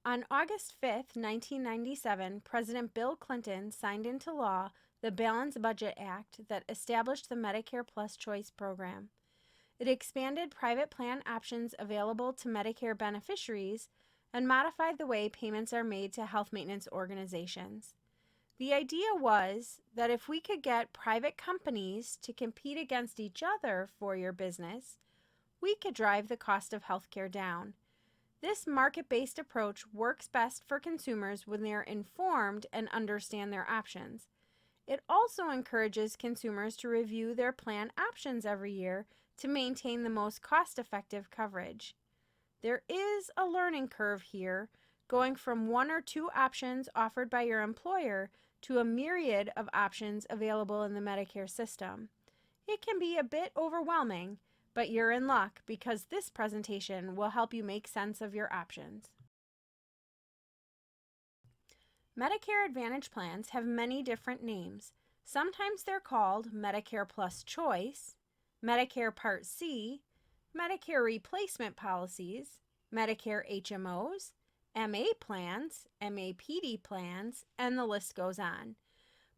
On August 5th, 1997, President Bill Clinton signed into law the Balanced Budget Act that established the Medicare Plus Choice program. It expanded private plan options available to Medicare beneficiaries and modified the way payments are made to health maintenance organizations. The idea was that if we could get private companies to compete against each other for your business, we could drive the cost of healthcare down. This market-based approach works best for consumers when they are informed and understand their options. It also encourages consumers to review their plan options every year to maintain the most cost-effective coverage. There is a learning curve here, going from one or two options offered by your employer to a myriad of options available in the Medicare system. It can be a bit overwhelming, but you're in luck because this presentation will help you make sense of your options. Medicare Advantage plans have many different names. Sometimes they're called Medicare Plus Choice, Medicare Part C, Medicare Replacement Policies, Medicare HMOs, MA plans, MAPD plans, and the list goes on.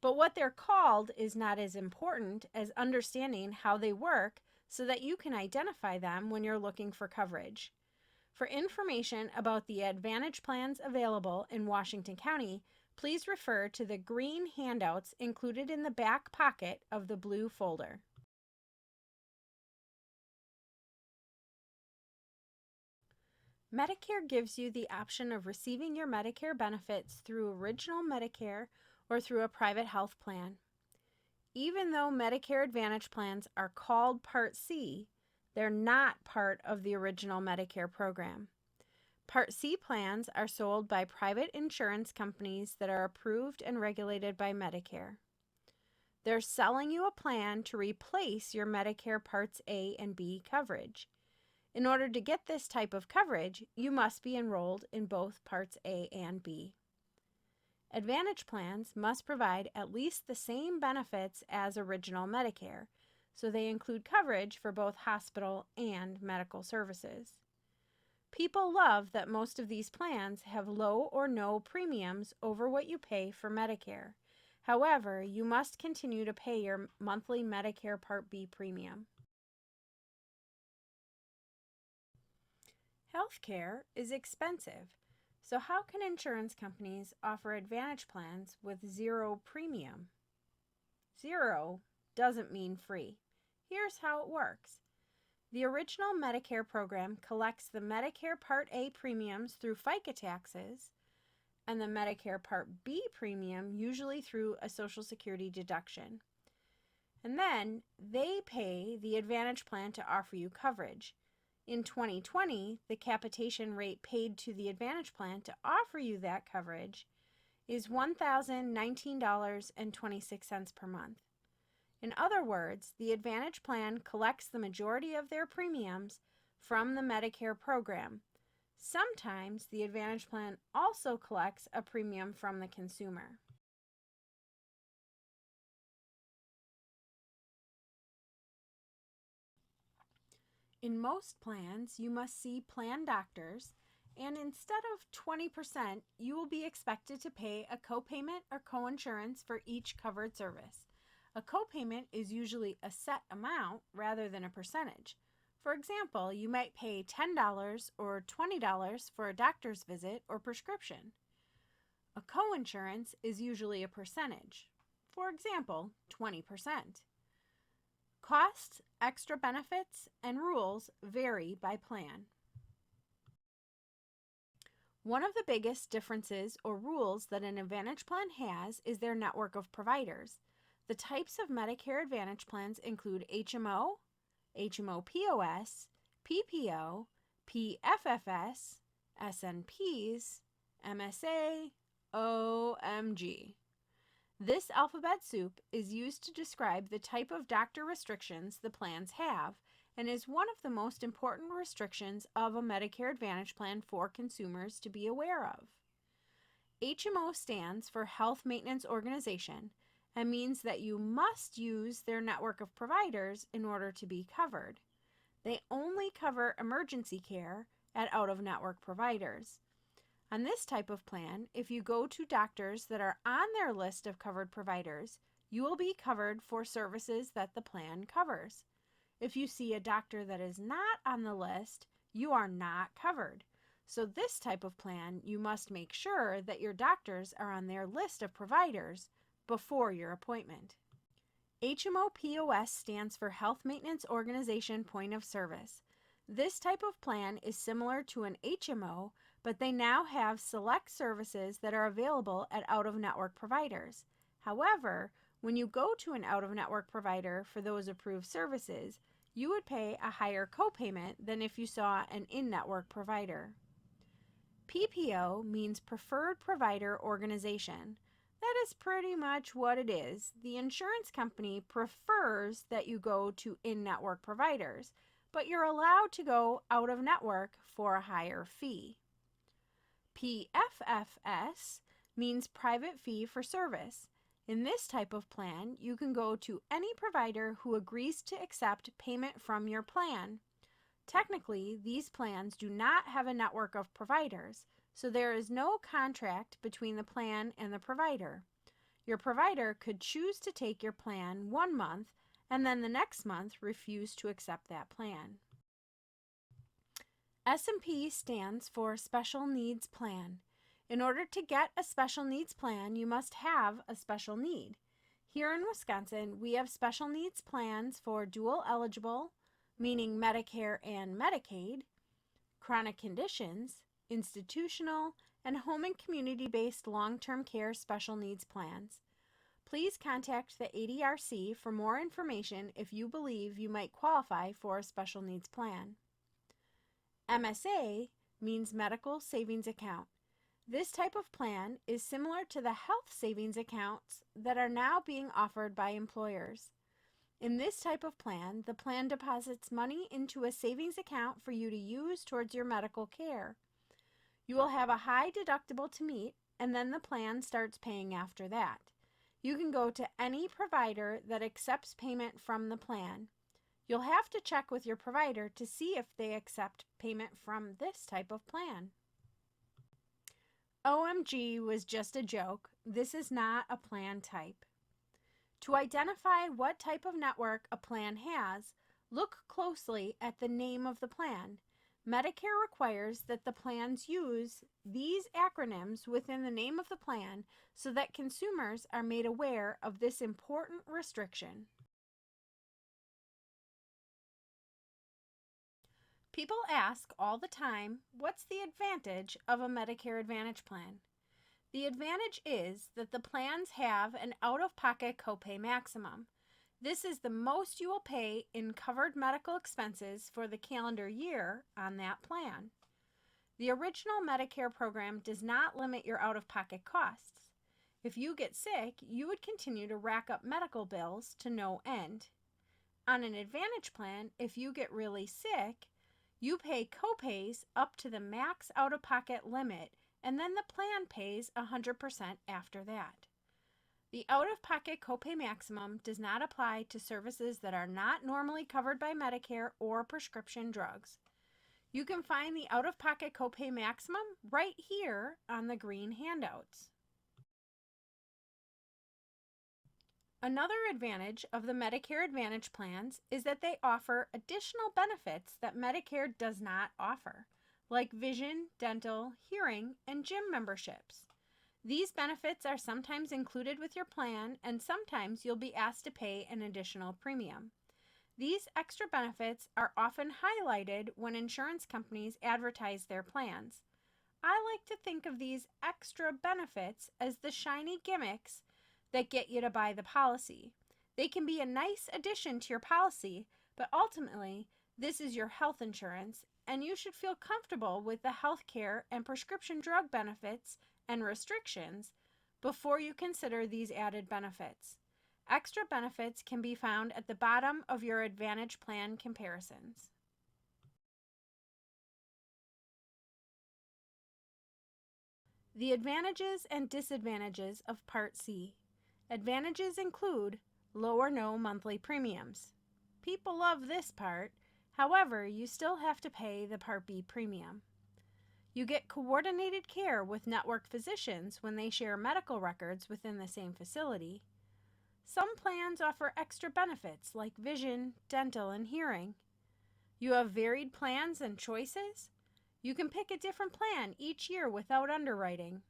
But what they're called is not as important as understanding how they work so that you can identify them when you're looking for coverage. For information about the Advantage plans available in Washington County, please refer to the green handouts included in the back pocket of the blue folder. Medicare gives you the option of receiving your Medicare benefits through Original Medicare or through a private health plan. Even though Medicare Advantage plans are called Part C, they're not part of the Original Medicare program. Part C plans are sold by private insurance companies that are approved and regulated by Medicare. They're selling you a plan to replace your Medicare Parts A and B coverage. In order to get this type of coverage, you must be enrolled in both Parts A and B. Advantage plans must provide at least the same benefits as Original Medicare, so they include coverage for both hospital and medical services. People love that most of these plans have low or no premiums over what you pay for Medicare. However, you must continue to pay your monthly Medicare Part B premium. Healthcare is expensive, so how can insurance companies offer Advantage plans with zero premium? Zero doesn't mean free. Here's how it works. The Original Medicare program collects the Medicare Part A premiums through FICA taxes and the Medicare Part B premium usually through a Social Security deduction. And then they pay the Advantage plan to offer you coverage. In 2020, the capitation rate paid to the Advantage plan to offer you that coverage is $1,019.26 per month. In other words, the Advantage plan collects the majority of their premiums from the Medicare program. Sometimes the Advantage plan also collects a premium from the consumer. In most plans, you must see plan doctors, and instead of 20%, you will be expected to pay a copayment or coinsurance for each covered service. A copayment is usually a set amount rather than a percentage. For example, you might pay $10 or $20 for a doctor's visit or prescription. A coinsurance is usually a percentage. For example, 20%. Costs, extra benefits, and rules vary by plan. One of the biggest differences or rules that an Advantage plan has is their network of providers. The types of Medicare Advantage plans include HMO, HMO POS, PPO, PFFS, SNPs, MSA, OMG. This alphabet soup is used to describe the type of doctor restrictions the plans have and is one of the most important restrictions of a Medicare Advantage plan for consumers to be aware of. HMO stands for Health Maintenance Organization and means that you must use their network of providers in order to be covered. They only cover emergency care at out-of-network providers. On this type of plan, if you go to doctors that are on their list of covered providers, you will be covered for services that the plan covers. If you see a doctor that is not on the list, you are not covered. So this type of plan, you must make sure that your doctors are on their list of providers before your appointment. HMO POS stands for Health Maintenance Organization Point of Service. This type of plan is similar to an HMO, but they now have select services that are available at out-of-network providers. However, when you go to an out-of-network provider for those approved services, you would pay a higher copayment than if you saw an in-network provider. PPO means Preferred Provider Organization. That is pretty much what it is. The insurance company prefers that you go to in-network providers, but you're allowed to go out-of-network for a higher fee. PFFS means Private Fee for Service. In this type of plan, you can go to any provider who agrees to accept payment from your plan. Technically, these plans do not have a network of providers, so there is no contract between the plan and the provider. Your provider could choose to take your plan 1 month and then the next month refuse to accept that plan. S&P stands for Special Needs Plan. In order to get a special needs plan, you must have a special need. Here in Wisconsin, we have special needs plans for dual eligible, meaning Medicare and Medicaid, chronic conditions, institutional, and home and community-based long-term care special needs plans. Please contact the ADRC for more information if you believe you might qualify for a special needs plan. MSA means Medical Savings Account. This type of plan is similar to the health savings accounts that are now being offered by employers. In this type of plan, the plan deposits money into a savings account for you to use towards your medical care. You will have a high deductible to meet, and then the plan starts paying after that. You can go to any provider that accepts payment from the plan. You'll have to check with your provider to see if they accept payment from this type of plan. OMG was just a joke. This is not a plan type. To identify what type of network a plan has, look closely at the name of the plan. Medicare requires that the plans use these acronyms within the name of the plan so that consumers are made aware of this important restriction. People ask all the time, what's the advantage of a Medicare Advantage plan? The advantage is that the plans have an out-of-pocket copay maximum. This is the most you will pay in covered medical expenses for the calendar year on that plan. The original Medicare program does not limit your out-of-pocket costs. If you get sick, you would continue to rack up medical bills to no end. On an Advantage plan, if you get really sick, you pay copays up to the max out-of-pocket limit, and then the plan pays 100% after that. The out-of-pocket copay maximum does not apply to services that are not normally covered by Medicare or prescription drugs. You can find the out-of-pocket copay maximum right here on the green handouts. Another advantage of the Medicare Advantage plans is that they offer additional benefits that Medicare does not offer, like vision, dental, hearing, and gym memberships. These benefits are sometimes included with your plan, and sometimes you'll be asked to pay an additional premium. These extra benefits are often highlighted when insurance companies advertise their plans. I like to think of these extra benefits as the shiny gimmicks that get you to buy the policy. They can be a nice addition to your policy, but ultimately, this is your health insurance, and you should feel comfortable with the health care and prescription drug benefits and restrictions before you consider these added benefits. Extra benefits can be found at the bottom of your Advantage plan comparisons. The advantages and disadvantages of Part C. Advantages include low or no monthly premiums. People love this part. However, you still have to pay the Part B premium. You get coordinated care with network physicians when they share medical records within the same facility. Some plans offer extra benefits like vision, dental, and hearing. You have varied plans and choices. You can pick a different plan each year without underwriting.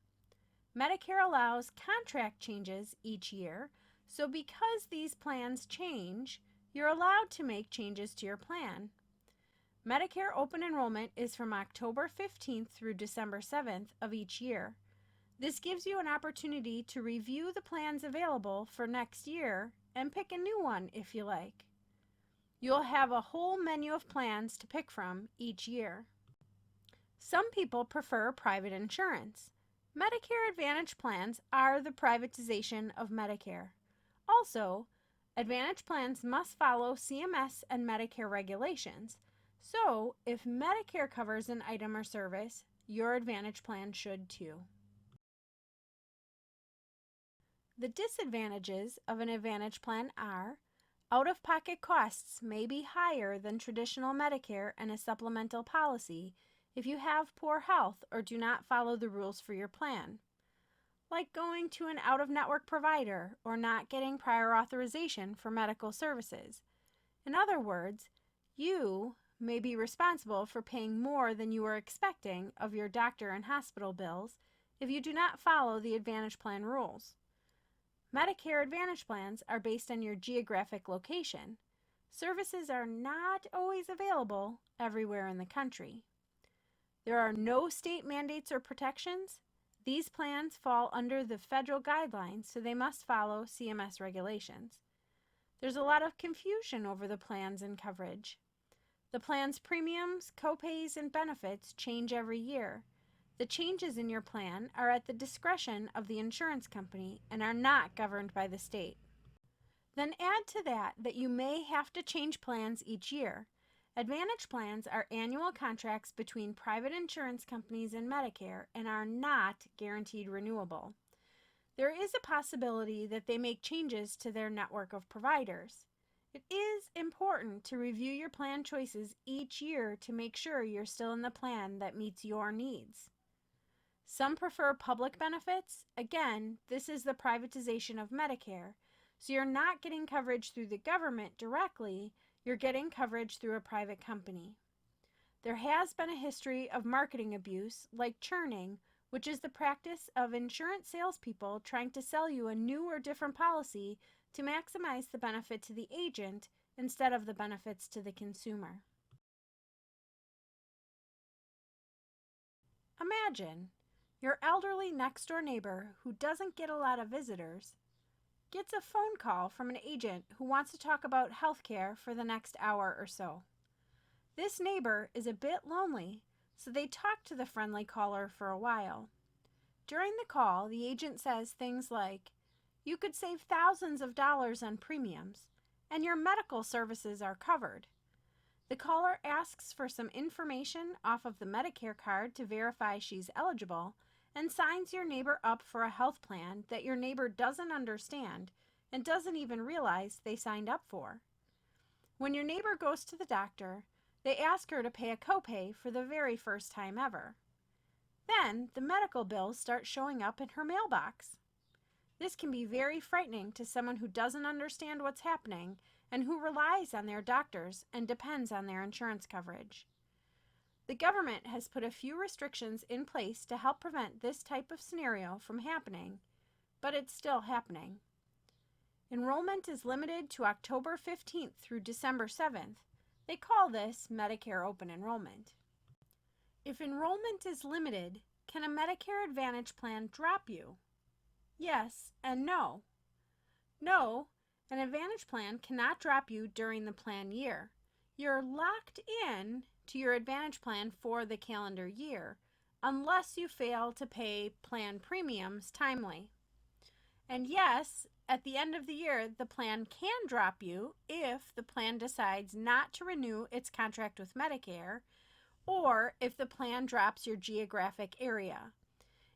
Medicare allows contract changes each year, so because these plans change, you're allowed to make changes to your plan. Medicare open enrollment is from October 15th through December 7th of each year. This gives you an opportunity to review the plans available for next year and pick a new one if you like. You'll have a whole menu of plans to pick from each year. Some people prefer private insurance. Medicare Advantage plans are the privatization of Medicare. Also, Advantage plans must follow CMS and Medicare regulations. So, if Medicare covers an item or service, your Advantage plan should too. The disadvantages of an Advantage plan are out-of-pocket costs may be higher than traditional Medicare and a supplemental policy if you have poor health or do not follow the rules for your plan, like going to an out-of-network provider or not getting prior authorization for medical services. In other words, you may be responsible for paying more than you were expecting of your doctor and hospital bills if you do not follow the Advantage plan rules. Medicare Advantage plans are based on your geographic location. Services are not always available everywhere in the country. There are no state mandates or protections. These plans fall under the federal guidelines, so they must follow CMS regulations. There's a lot of confusion over the plans and coverage. The plan's premiums, copays, and benefits change every year. The changes in your plan are at the discretion of the insurance company and are not governed by the state. Then add to that you may have to change plans each year. Advantage plans are annual contracts between private insurance companies and Medicare and are not guaranteed renewable. There is a possibility that they make changes to their network of providers. It is important to review your plan choices each year to make sure you're still in the plan that meets your needs. Some prefer public benefits. Again, this is the privatization of Medicare, so you're not getting coverage through the government directly, you're getting coverage through a private company. There has been a history of marketing abuse, like churning, which is the practice of insurance salespeople trying to sell you a new or different policy to maximize the benefit to the agent instead of the benefits to the consumer. Imagine your elderly next-door neighbor who doesn't get a lot of visitors gets a phone call from an agent who wants to talk about health care for the next hour or so. This neighbor is a bit lonely, so they talk to the friendly caller for a while. During the call, the agent says things like, "You could save thousands of dollars on premiums, and your medical services are covered." The caller asks for some information off of the Medicare card to verify she's eligible, and signs your neighbor up for a health plan that your neighbor doesn't understand and doesn't even realize they signed up for. When your neighbor goes to the doctor, they ask her to pay a copay for the very first time ever. Then the medical bills start showing up in her mailbox. This can be very frightening to someone who doesn't understand what's happening and who relies on their doctors and depends on their insurance coverage. The government has put a few restrictions in place to help prevent this type of scenario from happening, but it's still happening. Enrollment is limited to October 15th through December 7th. They call this Medicare open enrollment. If enrollment is limited, can a Medicare Advantage plan drop you? Yes and no. No, an Advantage plan cannot drop you during the plan year. You're locked in to your Advantage plan for the calendar year, unless you fail to pay plan premiums timely. And yes, at the end of the year, the plan can drop you if the plan decides not to renew its contract with Medicare, or if the plan drops your geographic area.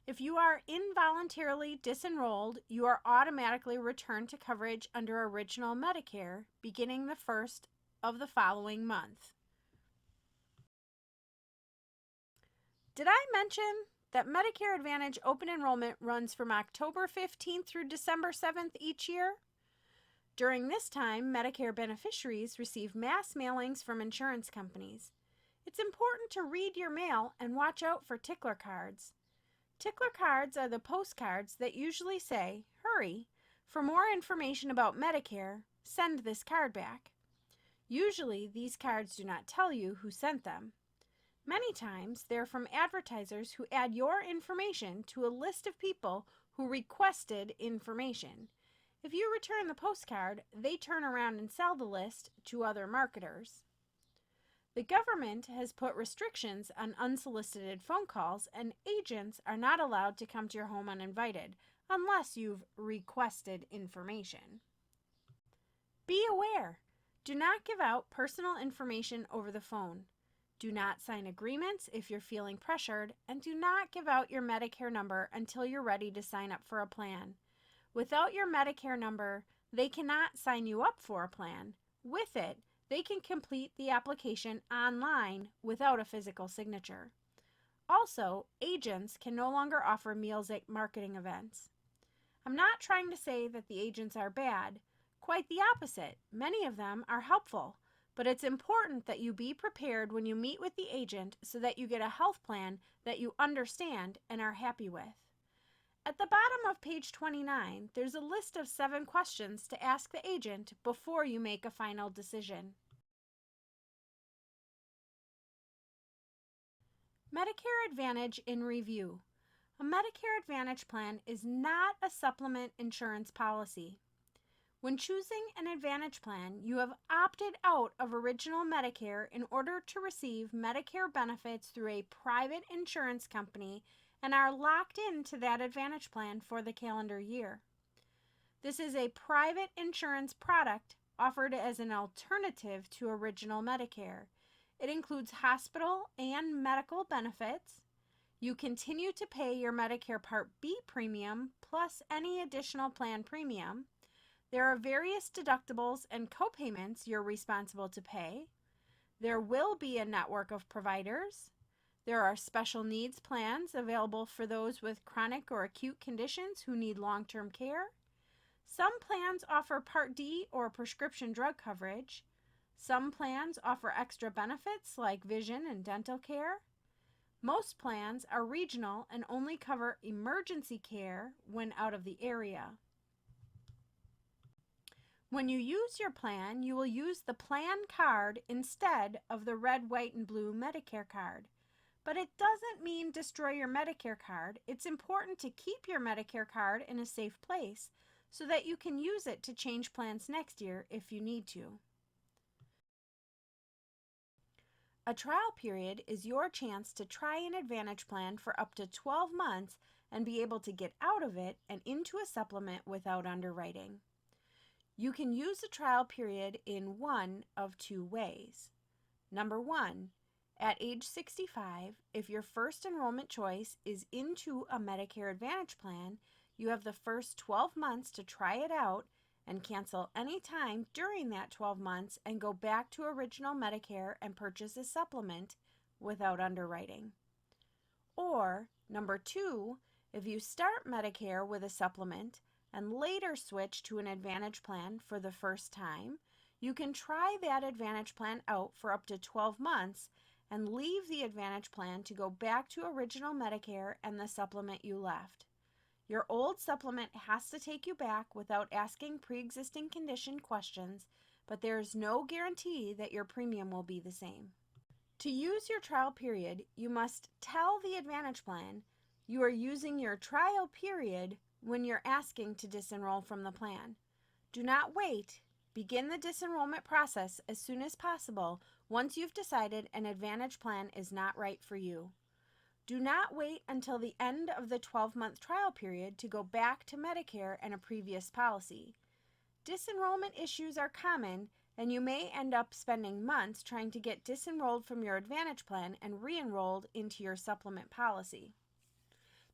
If you are involuntarily disenrolled, you are automatically returned to coverage under original Medicare beginning the first of the following month. Did I mention that Medicare Advantage open enrollment runs from October 15th through December 7th each year? During this time, Medicare beneficiaries receive mass mailings from insurance companies. It's important to read your mail and watch out for tickler cards. Tickler cards are the postcards that usually say, "Hurry, for more information about Medicare, send this card back." Usually, these cards do not tell you who sent them. Many times, they're from advertisers who add your information to a list of people who requested information. If you return the postcard, they turn around and sell the list to other marketers. The government has put restrictions on unsolicited phone calls, and agents are not allowed to come to your home uninvited unless you've requested information. Be aware. Do not give out personal information over the phone. Do not sign agreements if you're feeling pressured, and do not give out your Medicare number until you're ready to sign up for a plan. Without your Medicare number, they cannot sign you up for a plan. With it, they can complete the application online without a physical signature. Also, agents can no longer offer meals at marketing events. I'm not trying to say that the agents are bad. Quite the opposite. Many of them are helpful. But it's important that you be prepared when you meet with the agent so that you get a health plan that you understand and are happy with. At the bottom of page 29, there's a list of 7 questions to ask the agent before you make a final decision. Medicare Advantage in review. A Medicare Advantage plan is not a supplement insurance policy. When choosing an Advantage plan, you have opted out of original Medicare in order to receive Medicare benefits through a private insurance company and are locked into that Advantage plan for the calendar year. This is a private insurance product offered as an alternative to original Medicare. It includes hospital and medical benefits. You continue to pay your Medicare Part B premium plus any additional plan premium. There are various deductibles and copayments you're responsible to pay. There will be a network of providers. There are special needs plans available for those with chronic or acute conditions who need long-term care. Some plans offer Part D or prescription drug coverage. Some plans offer extra benefits like vision and dental care. Most plans are regional and only cover emergency care when out of the area. When you use your plan, you will use the plan card instead of the red, white, and blue Medicare card. But it doesn't mean destroy your Medicare card. It's important to keep your Medicare card in a safe place so that you can use it to change plans next year if you need to. A trial period is your chance to try an Advantage plan for up to 12 months and be able to get out of it and into a supplement without underwriting. You can use a trial period in one of 2 ways. Number 1, at age 65, if your first enrollment choice is into a Medicare Advantage plan, you have the first 12 months to try it out and cancel any time during that 12 months and go back to original Medicare and purchase a supplement without underwriting. Or, number 2, if you start Medicare with a supplement and later switch to an Advantage plan for the first time, you can try that Advantage plan out for up to 12 months and leave the Advantage plan to go back to original Medicare and the supplement you left. Your old supplement has to take you back without asking pre-existing condition questions, but there is no guarantee that your premium will be the same. To use your trial period, you must tell the Advantage plan you are using your trial period when you're asking to disenroll from the plan. Do not wait. Begin the disenrollment process as soon as possible once you've decided an Advantage plan is not right for you. Do not wait until the end of the 12-month trial period to go back to Medicare and a previous policy. Disenrollment issues are common, and you may end up spending months trying to get disenrolled from your Advantage plan and re-enrolled into your supplement policy.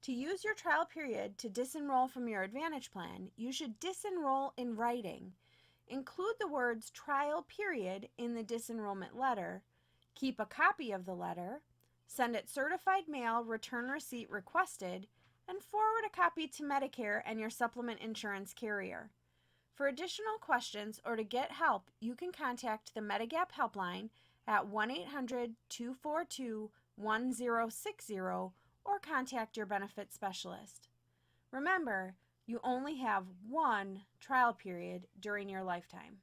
To use your trial period to disenroll from your Advantage plan, you should disenroll in writing. Include the words trial period in the disenrollment letter. Keep a copy of the letter. Send it certified mail, return receipt requested, and forward a copy to Medicare and your supplement insurance carrier. For additional questions or to get help, you can contact the Medigap helpline at 1-800-242-1060 or contact your benefits specialist. Remember, you only have one trial period during your lifetime.